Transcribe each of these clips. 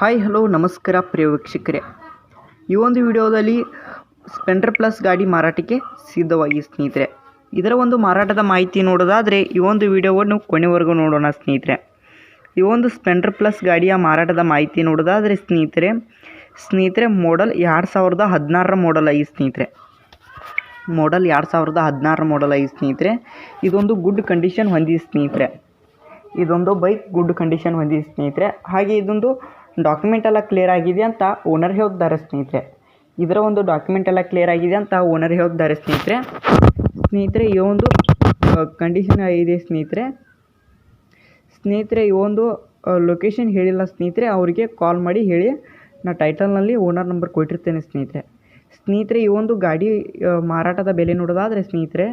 Hi hello ನಮಸ್ಕಾರ ಪ್ರಿಯ ವೀಕ್ಷಕರೇ, ಈ ಒಂದು ವಿಡಿಯೋದಲ್ಲಿ ಸ್ಪೆಂಡರ್ ಪ್ಲಸ್ ಗಾಡಿ ಮಾರಾಟಕ್ಕೆ ಸಿದ್ಧವಾಗಿ ಸ್ನೇಹಿತರೆ. ಇದರ ಒಂದು ಮಾರಾಟದ ಮಾಹಿತಿ ನೋಡೋದಾದರೆ ಈ ಒಂದು ವಿಡಿಯೋವನ್ನು ಕೊನೆವರೆಗೂ ನೋಡೋಣ ಸ್ನೇಹಿತರೆ. ಈ ಒಂದು ಸ್ಪೆಂಡರ್ ಪ್ಲಸ್ ಗಾಡಿಯ ಮಾರಾಟದ ಮಾಹಿತಿ ನೋಡೋದಾದರೆ ಸ್ನೇಹಿತರೆ ಮಾಡೆಲ್ 2016 ಮಾಡೆಲ್ ಐದು ಸ್ನೇಹಿತರೆ. ಮಾಡೆಲ್ 2016 ಮಾಡೆಲ್ ಐದು ಸ್ನೇಹಿತರೆ. ಇದೊಂದು ಗುಡ್ ಕಂಡೀಷನ್ ಹೊಂದಿದೆ ಸ್ನೇಹಿತರೆ. ಇದೊಂದು ಬೈಕ್ ಗುಡ್ ಕಂಡೀಷನ್ ಹೊಂದಿದೆ ಸ್ನೇಹಿತರೆ. ಹಾಗೆ ಇದೊಂದು ಡಾಕ್ಯುಮೆಂಟ್ ಎಲ್ಲ ಕ್ಲಿಯರ್ ಆಗಿದೆ ಅಂತ ಓನರ್ ಹೇಳ್ತಾರೆ ಸ್ನೇಹಿತರೆ. ಇದರ ಒಂದು ಡಾಕ್ಯುಮೆಂಟ್ ಎಲ್ಲ ಕ್ಲಿಯರ್ ಆಗಿದೆ ಅಂತ ಓನರ್ ಹೇಳ್ತಾರೆ ಸ್ನೇಹಿತರೆ. ಈ ಒಂದು ಕಂಡೀಷನ್ ಇದೆ ಸ್ನೇಹಿತರೆ. ಈ ಒಂದು ಲೊಕೇಶನ್ ಹೇಳಿಲ್ಲ ಸ್ನೇಹಿತರೆ, ಅವರಿಗೆ ಕಾಲ್ ಮಾಡಿ ಹೇಳಿ, ನಾ ಟೈಟಲ್ನಲ್ಲಿ ಓನರ್ ನಂಬರ್ ಕೊಟ್ಟಿರ್ತೇನೆ ಸ್ನೇಹಿತರೆ. ಈ ಒಂದು ಗಾಡಿ ಮಾರಾಟದ ಬೆಲೆ ನೋಡೋದಾದರೆ ಸ್ನೇಹಿತರೆ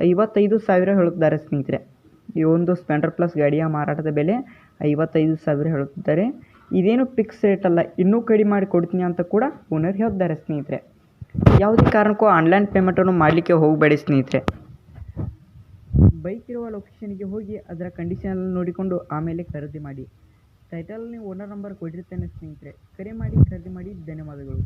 55,000 ಹೇಳುತ್ತಿದ್ದಾರೆ ಸ್ನೇಹಿತರೆ. ಈ ಒಂದು ಸ್ಪೆಂಡರ್ ಪ್ಲಸ್ ಗಾಡಿಯ ಮಾರಾಟದ ಬೆಲೆ 55,000 ಹೇಳುತ್ತಿದ್ದಾರೆ. ಇದೇನು ಫಿಕ್ಸ್ ರೇಟ್ ಅಲ್ಲ, ಇನ್ನೂ ಕಡಿಮೆ ಮಾಡಿ ಕೊಡ್ತೀನಿ ಅಂತ ಕೂಡ ಓನರ್ ಹೇಳ್ತಾರೆ ಸ್ನೇಹಿತರೆ. ಯಾವುದೇ ಕಾರಣಕ್ಕೂ ಆನ್ಲೈನ್ ಪೇಮೆಂಟನ್ನು ಮಾಡಲಿಕ್ಕೆ ಹೋಗಬೇಡಿ ಸ್ನೇಹಿತರೆ. ಬೈಕ್ ಇರುವ ಲೊಕೇಶನ್ಗೆ ಹೋಗಿ ಅದರ ಕಂಡೀಷನ್ ನೋಡಿಕೊಂಡು ಆಮೇಲೆ ಖರೀದಿ ಮಾಡಿ. ಟೈಟಲ್ನಲ್ಲಿ ಓನರ್ ನಂಬರ್ ಕೊಟ್ಟಿರ್ತೇನೆ ಸ್ನೇಹಿತರೆ. ಕರೆ ಮಾಡಿ ಖರೀದಿ ಮಾಡಿ. ಧನ್ಯವಾದಗಳು.